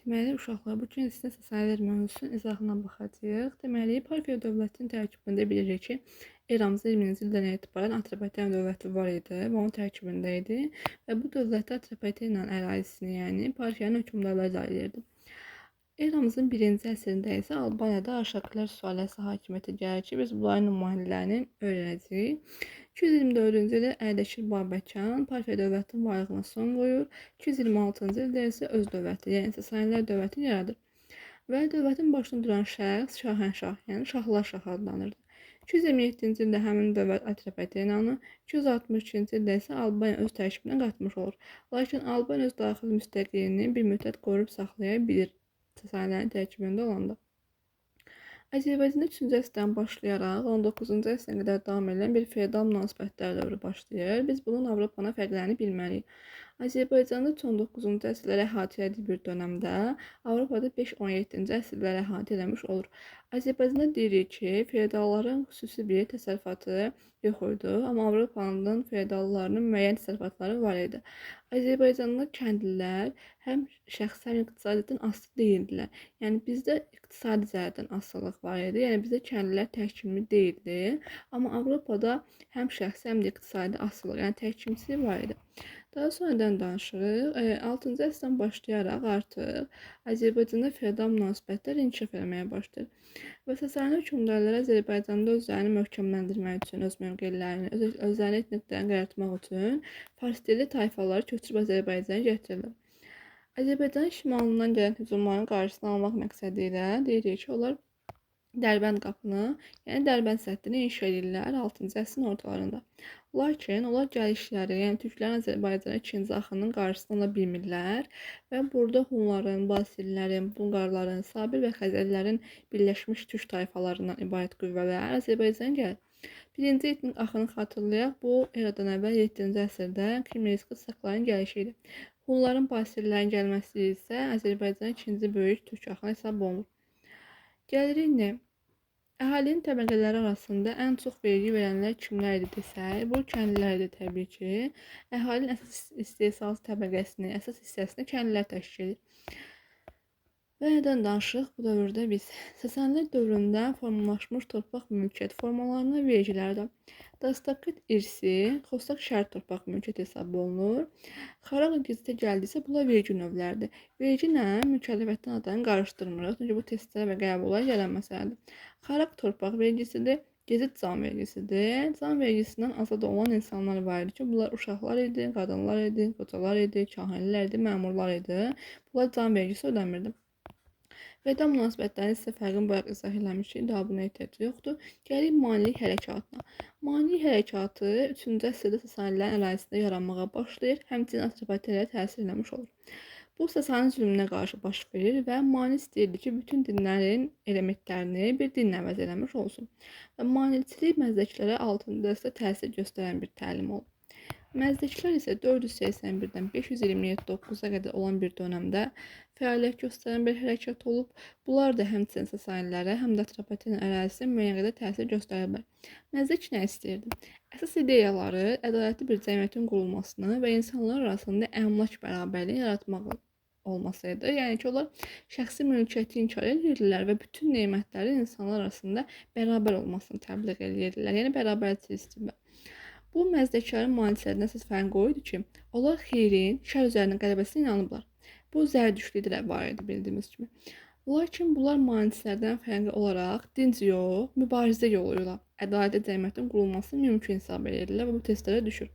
Deməli, uşaqlar, bu gün sizə Sasanilər mövzusunun izahına baxacağıq. Deməli, Parfiya dövlətinin tərkibində bilirik ki, eramızda 20-ci ildən etibarən Atropatena dövləti var idi və onun tərkibində idi və bu dövlətdə Atropatena ərazisini, yəni Parfiyanın hökmdarları idarə edirdi. Eramızın 1-ci əsrində isə Albaniyada Arşakilər sülaləsi hakimiyyətə gəlir ki, biz bunların nümayəndələrini öyrənəcəyik. 224-cü ildə Ərdəşir Babəkyan Parfiya dövlətinin varlığına son qoyur. 226-cı ildə isə öz dövləti, yəni Sasanilər dövlətini yaradır. Və dövlətin başında duran şəxs Şahənşah, yəni Şahlar şahı adlanırdı. 227-ci ildə həmin dövlət Atropatenanı, 262-ci ildə isə Albaniya öz tərkibinə qatmış olur. Lakin Albaniya öz daxili müstəqilliyini bir müddət qoruyub saxlaya bilir Sasanilərin tərkibində olanda. Azərbaycanda 3-cü əsrdən başlayaraq 19-cu əsrə qədər davam edən bir feodal münasibətlər dövrü başlayır. Biz bunun Avropanın fərqlərini bilməliyik. Azərbaycanda 19-cu əsrləri əhatə etdiyi bir dönəmdə Avropada 5-17-ci əsrləri əhatə etmiş olur. Azərbaycanda deyirik ki, feodalların xüsusi bir təsərrüfatı yox idi, amma Avropanın feodallarının müəyyən təsərrüfatları var idi. Azərbaycanda kəndlilər həm şəxsi, həm iqtisadiyyatdan asılı deyildilər. Yəni bizdə iqtisadi cəhətdən asılılıq var idi. Yəni bizdə kəndlilər təhkimi deyildi, amma Avropada həm şəxsi, həm də iqtisadi asılılıq, yəni təhkimçilik var idi. Daha sonradan danışırıq. 6-cı əsrdən başlayaraq artıq Azərbaycanda feodal münasibətlər inkişaf etməyə başlayır. Və Sasani hökmdarları Azərbaycanda özlərini möhkəmləndirmək üçün, öz mövqelərini, özlərini etniklərini qarətmək üçün fars dilli tayfaları köçürüb Azərbaycana gətirirlər. Azərbaycanın şimalından gələn hücumların qarşısını almaq məqsədi ilə deyirik ki, onlar Dərbənd qapını, yəni Dərbənd səddini inşa edirlər 6-cı əsrin ortalarında. Lakin onlar gəlişləri, yəni türklərin Azərbaycana ikinci axının qarşısını ala bilmirlər və burada Hunların, Basillərin, Bulqarların, Sabir və Xəzərlərin birləşmiş türk tayfalarından ibarət qüvvələr Azərbaycana gəlir. Birinci etnik axını xatırlayaq, bu eradan əvvəl 7-ci əsrdə Kimmerski sakların gəlişi idi. Hunların, Basillərin gəlməsi isə Azərbaycanın ikinci böyük türk axını hesab olunur. Gəlirik nə? Əhalinin təbəqələri arasında ən çox vergi verənlər kimlər idi desək, bu kəndlilər idi təbii ki. Əhalinin əsas istehsalçı təbəqəsini, əsas hissəsini kəndlilər təşkil edir. Və nədən danışırıq bu dövrdə biz? Sasanilər dövründə formalaşmış torpaq mülkiyyət formalarına vergilərdə Dastakıt irsi, Xostak şərt torpaq mülkiyyət hesab olunur. Xaraq gizlidə gəldiysə, bunlar vergi növləridir. Vergi nə? Mükəlləfiyyətdən adını qarışdırmırıq. Çünki bu testlərə və qəbula gələn məsələdir. Xaraq torpaq vergisidir, gezid can vergisidir. Can vergisindən azad olan insanlar var idi ki, bunlar uşaqlar idi, qadınlar idi, qocalar idi, kahinlər idi, məmurlar idi. Bunlar can vergisi ödəmirdi. Feodal münasibətlərin isə fərqini bayaq izah eləmişik, daha buna ehtiyac yoxdur. Gəlirik manelik hərəkatına. Manelik hərəkatı 3-cü əsrdə Sasanilərin ərazisində yaranmağa başlayır, həmçinin Atropatenaya təsir eləmiş olur. Bu Sasani zülmünə qarşı baş verir və Mani istəyirdi ki, bütün dinlərin elementlərini bir dinlə əvəz eləmiş olsun. Və manilikçilik məzdəkilərə 6-cı əsrdə təsir göstərən bir təlim oldu. Məzdəkilər isə 481-dən 529-a qədər olan bir dönəmdə fəaliyyət göstərən bir hərəkat olub. Bunlar da həmçinin Sasanilərə, həm də Atropatena ərazisinə müəyyən qədər təsir göstəriblər. Məzdək nə istəyirdi? Əsas ideyaları ədalətli bir cəmiyyətin qurulmasını və insanlar arasında əmlak bərabərliyi yaratmaq olmasıydı. Yəni ki, onlar şəxsi mülkiyyəti inkar edirdilər və bütün nemətləri insanlar arasında bərabər olmasını təbliğ edirdilər. Yəni bərabərçilik istəyirlər. Bu məzdəklərin maneçilərindən əsas fərqi o idi ki, onlar xeyrin şər üzərində qələbəsinə inanıblar. Bu zərdüştliklə var idi bildiyimiz kimi. Lakin bunlar maneçilərdən fərqli olaraq dinc yol, mübarizə yolu ilə ədalətli cəmiyyətin qurulmasını mümkün hesab edirlər və bu testlərə düşür.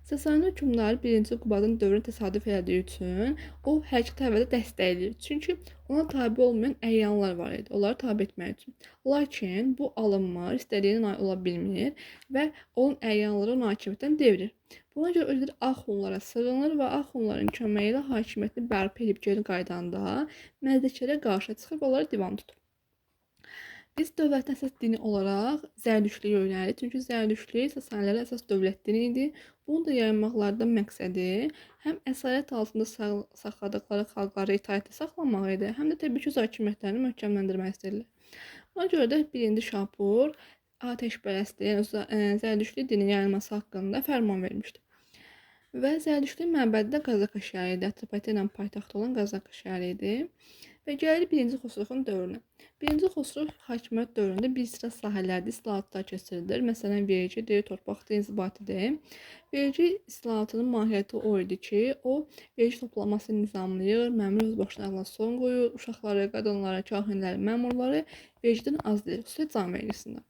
Sasani hökmdarı 1-ci Qubadın dövrünü təsadüf elədiyi üçün o hərəkətə əvvəldə dəstəkləyir. Çünki ona tabe olmayan əyanlar var idi, onları tabe etmək üçün. Lakin bu alınmır, istədiyinə nail ola bilmir və onun əyanları onun hakimiyyətdən devirir. Buna görə özləri Ağ Hunlara sığınır və Ağ Hunların köməyi ilə hakimiyyətini bərpa edib geri qaydanda məzdəklərə qarşı çıxıb onları divan tutur. Biz dövlətin əsas dini olaraq Zərdüştlüyü öyrənirik. Çünki Zərdüştlük Sasanilərin əsas dövlət dini idi. Bunu da yayınmaqlardan məqsədi həm əsarət altında saxladıqları xalqları itaətdə saxlamaq idi, həm də təbii ki, öz hakimiyyətlərini möhkəmləndirmək istəyirlər. Buna görə də 1-ci Şapur atəşpərəstliyin, Zərdüştlük dinin yayılması haqqında fərman vermişdi. Və Zərdüştlük məbədi də Qazaka şəhəri idi. Atropatena paytaxtı olan Qazaka şəhəri idi. Və gəlirik 1-ci Xosrovun dövrünə. 1-ci Xosrov hakimiyyət dövründə bir sıra sahələrdə islahatlar keçirilir. Məsələn, vergidir, torpaqdır, inzibatidir. Vergi islahatının mahiyyəti o idi ki, o vergi toplamasını nizamlayır, məmur özbaşınalığına son qoyur, uşaqları, qadınları, kahinləri, məmurları vergidən azlayır, xüsusilə can vergisindən.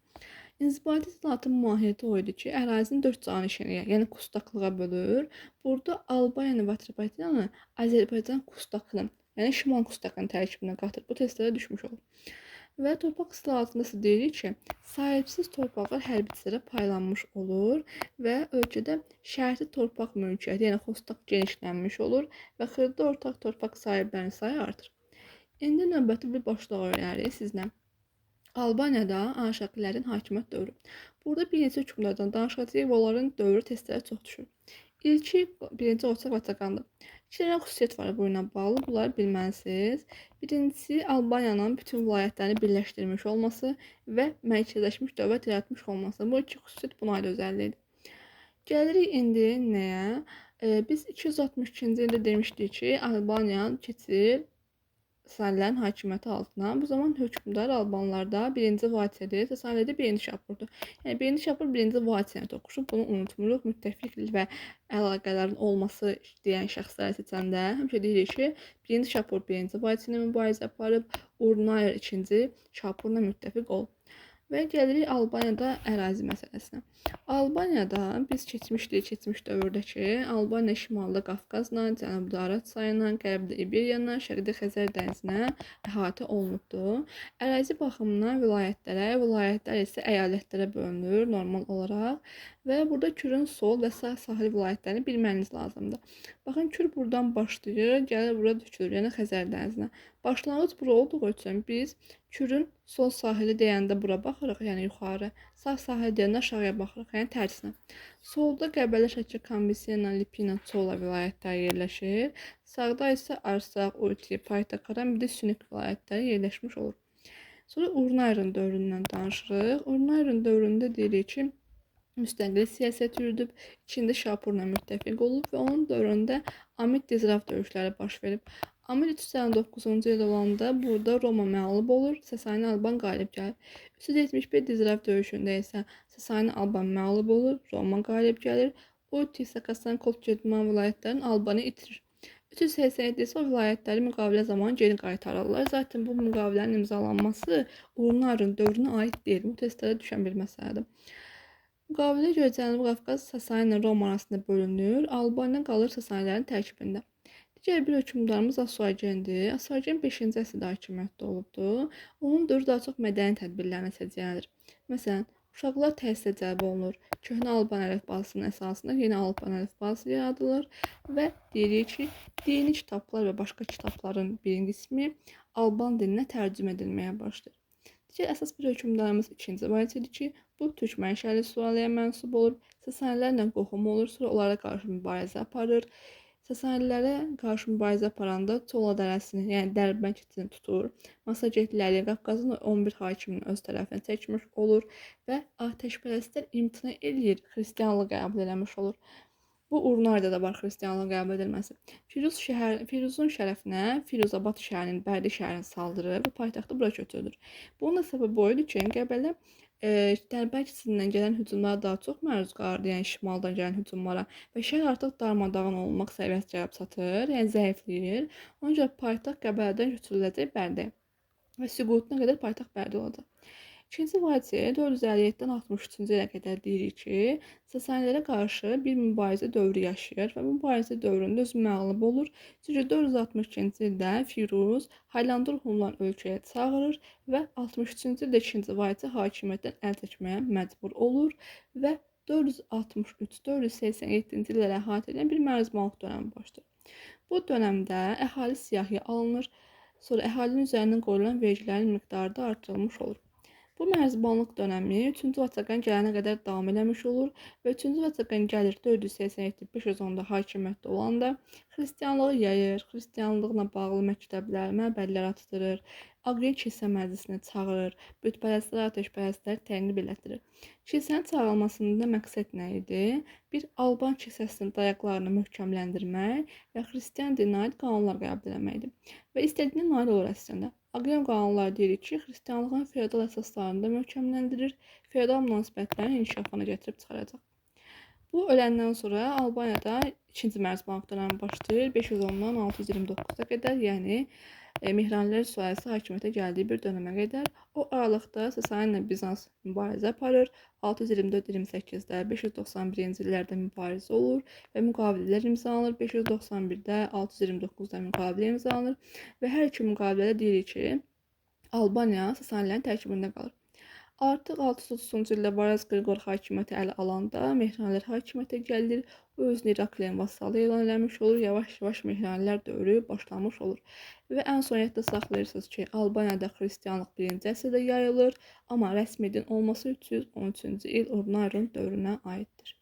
İnzibati islahatın mahiyyəti o idi ki, ərazini 4 canişinliyə, yəni kustaklığa bölür. Burada Albaniyanı və Atropatenanı Azərbaycan kustakının, yəni Şimal kustakının tərkibinə qatır. Bu testlərə düşmüş olur. Və torpaq islahatında isə deyirik ki, sahibsiz torpaqlar hərbçilərə paylanmış olur və ölkədə şərti torpaq mülkiyyəti, yəni xostak genişlənmiş olur və xırda ortaq torpaq sahiblərinin sayı artır. İndi növbəti bir başlıq öyrənərik sizlə. Albaniyada Arşakilərin hakimiyyət dövrü. Burada bir neçə hökmdardan danışacağıq və onların dövrü testlərə çox düşür. İlki 1-ci Orçaq Vatakandır. İki dənə xüsusiyyət var bununla bağlı, bunları bilməlisiniz. Birincisi, Albaniyanın bütün vilayətlərini birləşdirmiş olması və mərkəzləşmiş dövlət yaratmış olması. Bu iki xüsusiyyət buna aid özəlliyidir. Gəlirik indi nəyə? Biz 262-ci ildə demişdik ki, Albaniya keçir Sasanililərin hakimiyyəti altına. Bu zaman hökmdar Albanlarda 1-ci Vatidir, Sasanilidə 1-ci Şapurdur. Yəni 1-ci Şapur 1-ci Vatini toxuşub, bunu unutmuruq. Müttəfiqlik və əlaqələrin olması deyən şəxsləri seçəndə həmişə deyirik ki, 1-ci Şapur 1-ci Vatini mübarizə aparıb, Urnayer 2-ci Şapurla müttəfiq olub. Və gəlirik Albaniyada ərazi məsələsinə. Albaniyada biz keçmiş dövrdə ki, Albaniya şimalda Qafqazla, cənubda Arat çayına, qərbdə İberiyanla, şərqdə Xəzər dənizinə əhatə olunubdu. Ərazi baxımından vilayətlər isə əyalətlərə bölünür normal olaraq və burada Kürün sol və sağ sahil vilayətlərini bilməniz lazımdır. Baxın, Kür buradan başlayır, gəlir bura tökülür, yəni Xəzər dənizinə. Başlanğıc bura olduğu üçün biz Kürün sol sahili deyəndə bura baxırıq, yəni yuxarı. Sağ sahil deyəndə aşağıya baxırıq, yəni tərsinə. Solda Qəbələ, Şəki, Kambisena, Lipina, Çola vilayətləri yerləşir. Sağda isə Arsaq, Urti, Paytakaran, bir də Sünik vilayətləri yerləşmiş olur. Sonra Urnayrın dövründən danışırıq. Urnayrın dövründə deyirik ki, müstəqil siyasət yürüdüb, içində Şapurla müttəfiq olub və onun dövründə Amid Dizrav döyüşləri baş verib. Amid 309-cu il olanda burada Roma məğlub olur, Sasani Alban qalib gəlir. 371 Dizrav döyüşündə isə Sasani Alban məğlub olur, Roma qalib gəlir. Urti, Sakasan, Kolçedman vilayətlərini Albaniya itirir. 387 isə o vilayətləri müqavilə zamanı geri qaytarırlar. Zaten bu müqavilənin imzalanması Urnayrın dövrünə aid deyil. Bu testlərə düşən bir məsələdir. Müqaviləyə görə Cənubi Qafqaz Sasani ilə Roma arasında bölünür. Albaniya qalır Sasanilərin tərkibində. Digər bir hökmdarımız Asuagendir. Asuagen 5-ci əsrdə hakimiyyətdə olubdu. Onun dövrü daha çox mədəni tədbirlərlə səciyyələnir. Məsələn, uşaqlar təhsilə cəlb olunur. Köhnə Alban əlifbasının əsasında yeni Alban əlifbası yaradılır və deyirik ki, dini kitablar və başqa kitabların bir qismi Alban dilinə tərcümə edilməyə başlayır. Digər əsas bir hökmdarımız 2-ci Vatidir ki, bu türk mənşəli sülaləyə mənsub olur. Sasanilərlə qohum olur, sonra onlara qarşı mübarizə aparır. Sasanilərə qarşı mübarizə aparanda Çola dərəsini, yəni Dərbənd keçidini tutur. Massagetləri Qafqazın 11 hakimini öz tərəfinə çəkmiş olur və atəşpərəstlər imtina eləyir, xristianlığı qəbul eləmiş olur. Bu Urnayrda da var xristianlığın qəbul edilməsi. Firuzun şərəfinə Firuzabad şəhərinin, Bərdə şəhərini saldırıb və paytaxtı bura köçürülür. Bunun da səbəbi o idi ki, Qəbələ Dərbənd keçidindən gələn hücumlara daha çox məruz qalırdı, yəni şimaldan gələn hücumlara və şəhər artıq darmadağın olmaq səviyyəsinə gəlib çatır, yəni zəifləyir. Ona görə paytaxt Qəbələdən köçürüləcək Bərdəyə və süqutuna qədər paytaxt Bərdə olacaq. İkinci Vati 457-dən 63-cü ilə qədər deyirik ki, Sasanilərə qarşı bir mübarizə dövrü yaşayır və mübarizə dövründə özü məğlub olur. Çünki 462-ci ildə Firuz Haylandur Hunlarını ölkəyə çağırır və 63-cü ildə 2-ci Vati hakimiyyətdən əl çəkməyə məcbur olur və 463-487-ci illərə əhatə edən bir mərzbanlıq dönəmi başlayır. Bu dönəmdə əhali siyahıya alınır, sonra əhalinin üzərindən qoyulan vergilərin miqdarı da artırılmış olur. Bu mərzbanlıq dönəmi 3-cü Vatikan gələnə qədər davam eləmiş olur və 3-cü Vatikan gəlir 487-510-da hakimiyyətdə olanda xristianlığı yayır, xristianlıqla bağlı məktəblər, məbədlər açdırır Aqren kilsə məclisinə çağırır, bütpərəstlər, atəşpərəstlər təqib elətdirir. Kilsənin çağırılmasında məqsəd nə idi? Bir Alban kilsəsinin dayaqlarını möhkəmləndirmək və xristian dininə aid qanunlar qəbul etməkdir. Və istədiyinə nail olur əslində. Aqren qanunları deyir ki, xristianlığın feodal əsaslarını da möhkəmləndirir, feodal münasibətlərin inkişafına gətirib çıxaracaq. Bu öləndən sonra Albaniyada 2-ci Mərzbanov dönəmi başlayır. 510-dan 629-a qədər, yəni Mehranilər sülaləsi hakimiyyətə gəldiyi bir dönəmə qədər. O aralıqda Sasani ilə Bizans mübarizə aparır. 624-28-də, 591-ci illərdə mübarizə olur və müqavilələr imzalanır. 591-də, 629-da müqavilə imzalanır və hər iki müqavilədə deyilir ki, Albaniya Sasanilərin tərkibində qalır. Artıq 630-cu ildə Varaz Qriqor hakimiyyəti ələ alanda Mehranilər hakimiyyətə gəlir. O özünü İrakliyin vassalı elan eləmiş olur. Yavaş-yavaş Mehranilər dövrü başlamış olur. Və ən son yadda saxlayırsınız ki, Albaniyada xristianlıq 1-ci əsrdə yayılır, amma rəsmi din olması 313-cü il Urnayrun dövrünə aiddir.